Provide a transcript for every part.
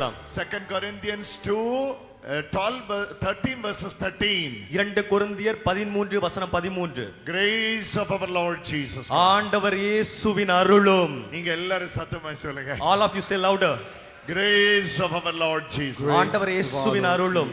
2 Corinthians 13 verses 13. 2 கொரிந்தியர் 13 வசனம் 13. Grace of our Lord Jesus Christ. ஆண்டவர் இயேசுவின் அருளும். நீங்க எல்லாரும் சத்தமா சொல்லுங்க. All of you say louder. Grace of our Lord Jesus. ஆண்டவர் இயேசுவின் அருளும்.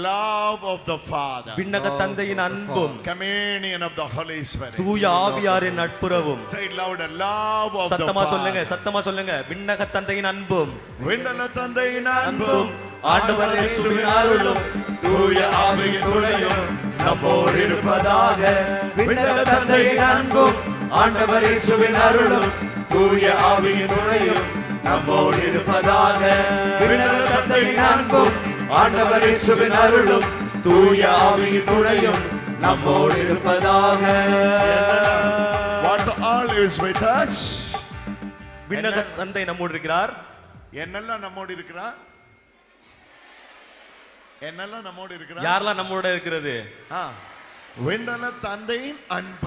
Love of the Father. விண்ணக தந்தையின் அன்பும். Communion of the Holy Spirit. தூய ஆவியாரின் நட்புறவும். Say it louder. Love of the சத்தமா Father. சொல்லுங்க, சத்தமா சொல்லுங்க. விண்ணக தந்தையின் அன்பும். விண்ணக தந்தையின் அன்பும். ஆண்டவர் இயேசுவின் அருளும். தூய ஆவியின் துணையும் நம்மோடு இருப்பதாக. விண்ணக தந்தையின் அன்பும். ஆண்டவர் இயேசுவின் அருளும். தூய ஆவியின் துணையும் நம்மோடு இருப்பதாக. விண்ணக தந்தையின் அன்பும். ஆண்டவர் இயேசுவின் அருளும் தூய ஆவியின் துணையும் நம்மோடு இருப்பதாக. What all is with us? விண்ணக தந்தை நம்மோடு இருக்கிறார். என்னெல்லாம் நம்மோடு இருக்கிறார்? என்னெல்லாம் நம்மோடு இருக்கிறார்? யாரெல்லாம் நம்மோட இருக்கிறது? விண்ணக தந்தையின்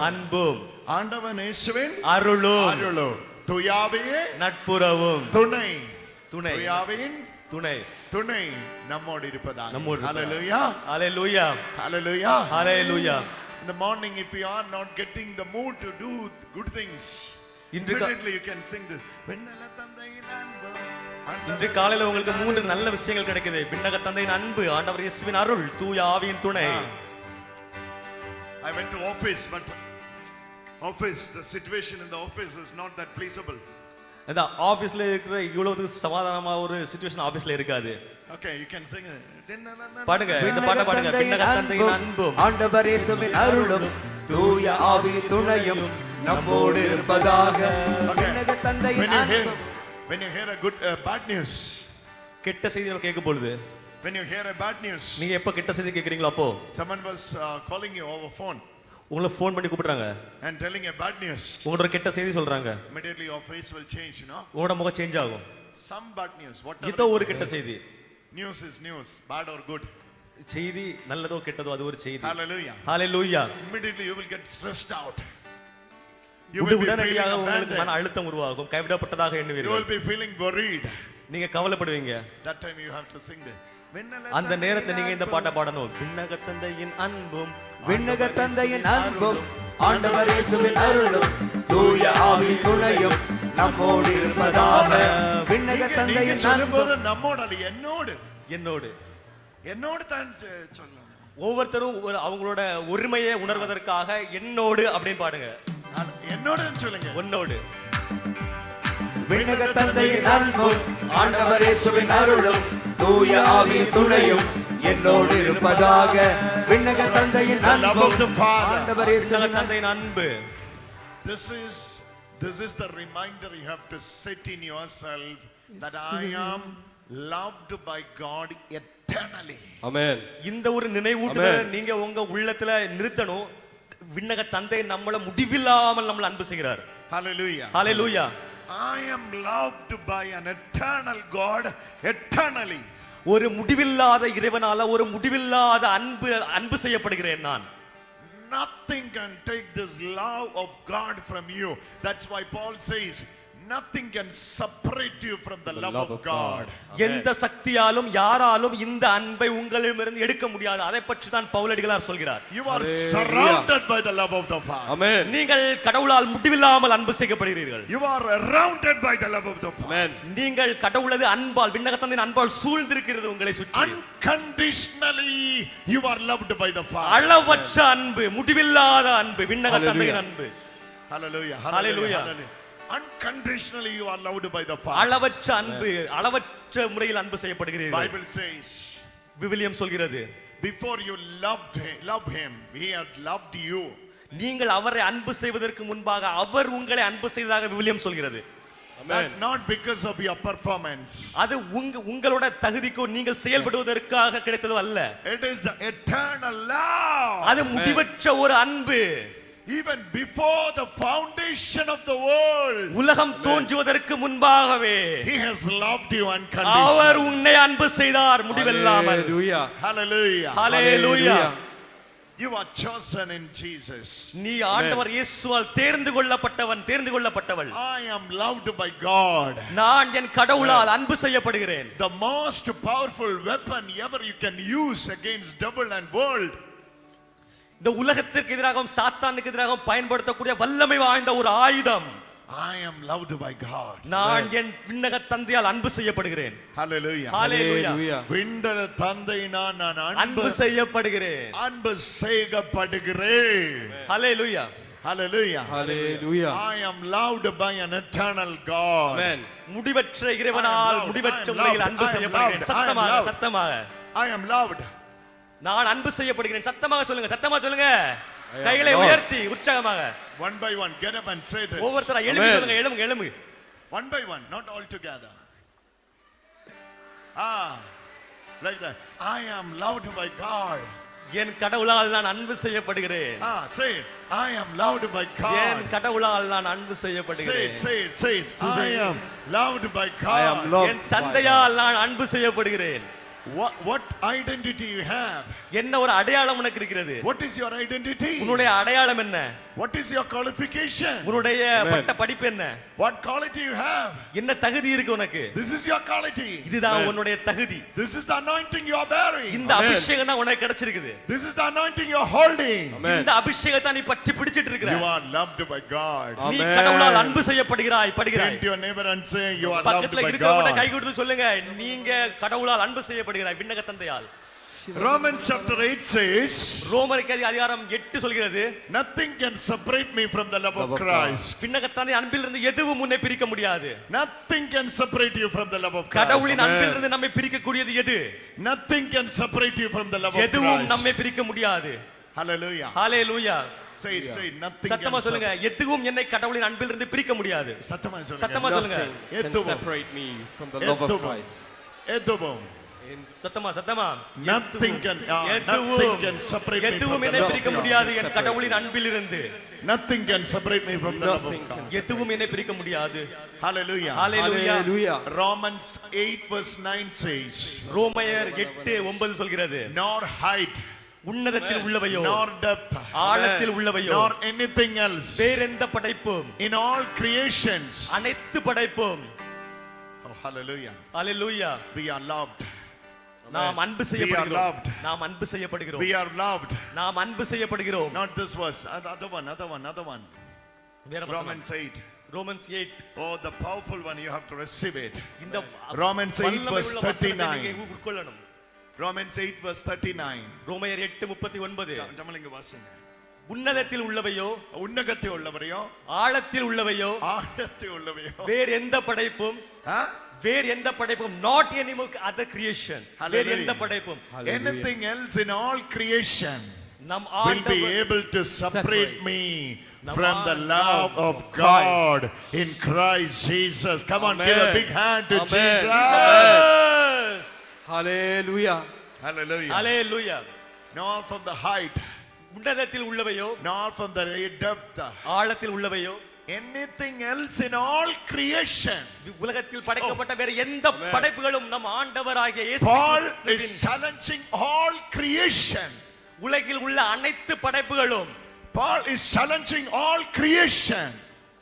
அன்பும் ஆண்டவர் இயேசுவின் அருளும் தூயாவியே நட்புறவும் துணை தூயாவின் துணை நம்மோடு இருப்பதாக. Hallelujah, hallelujah, hallelujah, hallelujah. In the morning, if you are not getting the mood to do good things, immediately you can sing this. இன்று காலையில உங்களுக்கு 3 நல்ல விஷயங்கள் கிடைக்குது. விண்ணக தந்தையின் அன்பு, ஆண்டவர் இயேசுவின் அருள், தூய ஆவியின் துணை. I went to office, but the situation in the office is not that pleasable. அந்த ஆபீஸ்ல இருக்கிற இவ்வளவு சமாதானமா ஒரு சிச்சுவேஷன் ஆபீஸ்ல இருக்காது. Okay, you can sing. பாடுங்க, இந்த பாட்டை பாடுங்க. விண்ணக தந்தையின் அன்பும் ஆண்டவர் இயேசுவின் அருளும் தூய ஆவியின் துணையும் நம்மோடு இருப்பதாக. விண்ணக தந்தையின் அன்பும். When you hear a good bad news, கெட்ட செய்திகள் கேட்கும் பொழுது, when you hear a bad news, நீங்க எப்ப கெட்ட செய்தி கேக்குறீங்களோ அப்போ someone was calling you over phone, உங்களை ஃபோன் பண்ணி கூப்பிடுறாங்க and telling a bad news, உங்களோட கெட்ட செய்தி சொல்றாங்க. immediately your face will change, you know. உங்களோட முகம் சேஞ்ச் ஆகும். Some bad news, whatever. இதோ ஒரு கெட்ட செய்தி. News is news, bad or good. செய்தி நல்லதோ கெட்டதோ அது ஒரு செய்தி. Hallelujah, hallelujah. Immediately you will get stressed out. உடனடியாக உங்களுக்கு மன அழுத்தம் உருவாகும். கைவிடப்பட்டதாக you எண்ணுவீர்கள். will be feeling worried. நீங்க கவலைப்படுவீங்க. That time you have to sing this. அந்த நேரத்துல நீங்க இந்த பாட்டை பாடணும். விண்ணக தந்தையின் அன்பும் விண்ணக தந்தையின் அன்பும் ஆண்டவர் இயேசுவின் அருளும் தூய ஆவியின் துணையும் நம்மோடு இருப்பதாக. விண்ணக தந்தையின் அன்பும் நம்மோடு என்னோடு தான் சொல்லணும். ஒவ்வொருத்தரும் அவங்களோட உரிமையை உணர்வதற்காக என்னோடு அப்படின்னு பாடுங்க. என்னோடு சொல்லுங்க. உன்னோடு. விண்ணக தந்தையின் அன்பும் ஆண்டவர் இயேசுவின் அருளும் தூய ஆவியின் துணையும் என்னோடு இருப்பதாக. விண்ணக தந்தையின் அன்பும் ஆண்டவர் இயேசுவின் தந்தையின் அன்பு. This is the reminder you have to set in yourself that I am loved by God eternally. Amen. இந்த ஒரு நினைவூட்டுதலை நீங்க உங்க உள்ளத்துல நிறுத்தணும். விண்ணக தந்தை நம்மள முடிவில்லாமல் நம்மள அன்பு செய்கிறார். Hallelujah, hallelujah. I am loved by an eternal God eternally. ஒரு முடிவில்லாத இறைவனால ஒரு முடிவில்லாத அன்பு செய்யப்படுகிறேன் நான். Nothing can take this love of God from you. That's why Paul says nothing can separate you from the love of God. எந்த சக்தியாலும் யாராலும் இந்த அன்பை உங்களிடமிருந்து எடுக்க முடியாது. அதை பற்றி தான் பவுலடிகளார் சொல்கிறார். You are surrounded by the love of the Father. Amen. நீங்கள் கடவுளால் முடிவில்லாமல் அன்பு செய்யப்படுகிறீர்கள். You are surrounded by the love of the Father. Amen. நீங்கள் கடவுளது அன்பால் விண்ணக தந்தையின் அன்பால் சூழ்ந்திருக்கிறது உங்களை சுற்றி. Unconditionally you are loved by the Father. அளவற்ற அன்பு, முடிவில்லாத அன்பு, விண்ணக தந்தையின் அன்பு. Hallelujah, hallelujah. Unconditionally you are loved by the Father. அளவற்ற அன்பு, அளவற்ற முறையில் அன்பு செய்யப்படுகிறீர்கள். Bible says, விவிலியம் சொல்கிறது, before you love him he had loved you. நீங்கள் அவரை அன்பு செய்வதற்கு முன்பாக அவர் உங்களை அன்பு செய்ததாக விவிலியம் சொல்கிறது. Amen. Not because of your performance. அது உங்களோட தகுதிக்கோ நீங்கள் செயல்படுவதற்காக கிடைத்தது அல்ல. It is the eternal love. அது முடிவற்ற ஒரு அன்பு. Even before the foundation of the world, உலகம் தோன்றுவதற்கு முன்பாகவே he has loved you unconditionally. அவர் உன்னை அன்பு செய்தார் முடிவில்லாமல். Hallelujah, hallelujah. You are chosen in Jesus. நீ ஆண்டவர் இயேசுவால் தேர்ந்து கொள்ளப்பட்டவள். I am loved by God. நான் என் கடவுளால் அன்பு செய்யப்படுகிறேன். The most powerful weapon ever you can use against devil and world. இந்த உலகத்திற்கு எதிராகவும் சாத்தானுக்கு எதிராகவும் பயன்படுத்தக்கூடிய வல்லமை வாய்ந்த ஒரு ஆயுதம். I am loved by God. நான் என் விண்ணக தந்தையால் அன்பு செய்யப்படுகிறேன். Hallelujah. ஹalleluya. விண்ணக தந்தையினால் நான் அன்பு செய்யப்படுகிறேன். அன்பு செய்யப்படுகிறேன். ஹalleluya. Hallelujah. Hallelujah. I am loved by an eternal God. Amen. முடிவற்ற இறைவனால் முடிவற்ற முறையில் அன்பு செய்யப்படுகிறேன். சத்தமாக. I am loved. நான் அன்பு செய்யப்படுகிறேன். சத்தமாக சொல்லுங்க. கைகளை உயர்த்தி உற்சாகமாக. One by one, get up and say this. ஒவ்வொருத்தரா எழும்புங்க. One by one, not all together. Like that. I am loved by God. என் கடவுளால் நான் அன்பு செய்யப்படுகிறேன். Say it. I am loved by God. என் கடவுளால் நான் அன்பு செய்யப்படுகிறேன். Say it. I am loved by God. என் தந்தையால் நான் அன்பு செய்யப்படுகிறேன். What identity you have? என்ன ஒரு அடையாளம் உனக்கு இருக்கிறது? What is your identity? உன்னுடைய அடையாளம் என்ன? What is your qualification? உன்னுடைய பட்ட படிப்பு என்ன? What quality you have? என்ன தகுதி இருக்கு உனக்கு? This is your quality. இதுதான் உன்னுடைய தகுதி. This is the anointing you are bearing. இந்த அபிஷேகம் தான் உனக்கு கிடைச்சிருக்குது. This is the anointing you are holding. இந்த அபிஷேகத்தை நீ பற்றி பிடிச்சிட்டு இருக்கற. You are loved by God. நீ கடவுளால் அன்பு செய்யப்படுகிறாய். Turn to your neighbor and say you are loved by பக்கத்துல God. இருக்கவங்க கை கொடுத்து சொல்லுங்க நீங்க கடவுளால் அன்பு செய்யப்படுகிறாய் விண்ணக தந்தையால். Romans chapter 8 says, ரோமருக்கு அதிகாரம் 8 சொல்கிறது, nothing can separate me from the love of Christ. விண்ணக தந்தை அன்பிலிருந்து எதுவும் உன்னை பிரிக்க முடியாது. Nothing can separate you from the love of Christ. கடவுளின் அன்பிலிருந்து நம்மை பிரிக்க கூடியது எது? Nothing can separate you from the love of Christ. எதுவும் நம்மை பிரிக்க முடியாது. Hallelujah. Hallelujah. Say it. Nothing சத்தமா சொல்லுங்க. எதுவும் என்னை கடவுளின் அன்பிலிருந்து பிரிக்க முடியாது. சத்தமா சொல்லுங்க. Can separate me from the love of Christ. சத்தமா nothing can separate me எதுவும் என்னை பிரிக்க முடியாது என் கடவுளின் அன்பிலிருந்து. Nothing can separate me from the love of God. எதுவும் என்னை பிரிக்க முடியாது. Hallelujah. Hallelujah. Romans 8 verse 9 says, ரோமையர் 8:9 சொல்கிறது, nor height, உன்னதத்தில் உள்ளவையோ, nor depth, ஆழத்தில் உள்ளவையோ, nor anything else, வேறெந்த படைப்பும், in all creations, அனைத்து படைப்பும், oh hallelujah, hallelujah, we are loved. நாம் அன்பு செய்யப்படுகிறோம். நாம் அன்பு செய்யப்படுகிறோம். We are loved. நாம் அன்பு செய்யப்படுகிறோம். Not this verse, other one. Romans 8. Romans 8. Oh, the powerful one, you have to receive it. இந்த Romans 8 verse 39. உட்கொள்ளணும். Romans 8 verse 39. ரோமையர் 8:39. தமிழ்ங்க வாசிங்க. உன்னதத்தில் உள்ளவையோ, உன்னதத்தில் உள்ளவரையோ, ஆழத்தில் உள்ளவையோ, வேறு எந்த படைப்பும், not any other creation, வேறு எந்த படைப்பும், anything else in all creation நம் will be able to separate me from the love of God in Christ Jesus. Come on, give a big hand to Jesus. Hallelujah. Hallelujah. Nor from the height, உன்னதத்தில் உள்ளவையோ, nor from the depth, ஆழத்தில் உள்ளவையோ, anything else in all creation. உலகத்தில் படைக்கப்பட்ட வேற எந்த படைப்புகளும் நம் ஆண்டவராகிய இயேசு Paul is challenging all creation. உலகில் உள்ள அனைத்து படைப்புகளும், Paul is challenging all creation.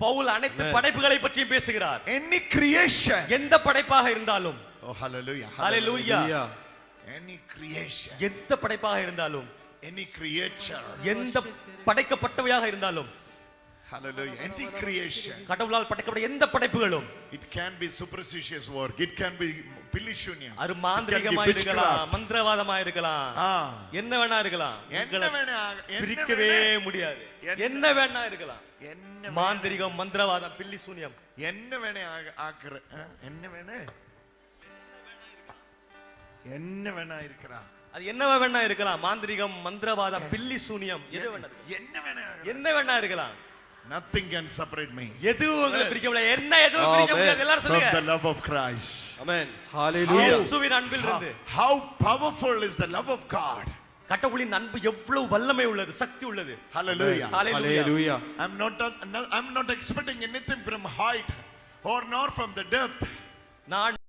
Pavul அனைத்து படைப்புகளை பற்றி பேசுகிறார். Any creation, எந்த படைப்பாக இருந்தாலும், oh hallelujah, hallelujah, any creation, எந்த படைப்பாக இருந்தாலும், any creature, எந்த படைக்கப்பட்டவையாக இருந்தாலும், hallelujah, any creation, கடவுளால் படைக்கப்பட்ட எந்த படைப்புகளும், it can be superstitious work, it can be பில்லிசூனியம், அது மாந்திரீகமாக இருக்கலாம், மந்திரவாதமாக இருக்கலாம், என்ன வேணா இருக்கலாம், பிரிக்கவே முடியாது. என்ன வேணா இருக்கலாம், மாந்திரீகம், மந்திரவாதம், பில்லிசூனியம், என்ன வேணா ஆக்குற, என்ன வேணா இருக்கலாம், அது என்ன வேணா இருக்கலாம். மாந்திரீகம், மந்திரவாதம், பில்லி சூனியம், என்ன வேணா இருக்கலாம். Nothing can separate me. எதுவும் உங்களை பிரிக்க முடியாது. என்ன எதுவும் பிரிக்க முடியாது. எல்லாரும் சொல்லுங்க. From the love of Christ. Amen. Hallelujah. இயேசுவின் அன்பில் இருந்து. How powerful is the love of God. கடவுளின் அன்பு எவ்வளவு வல்லமை உள்ளது, சக்தி உள்ளது. Hallelujah. Hallelujah. I'm not expecting anything from height or nor from the depth. நான்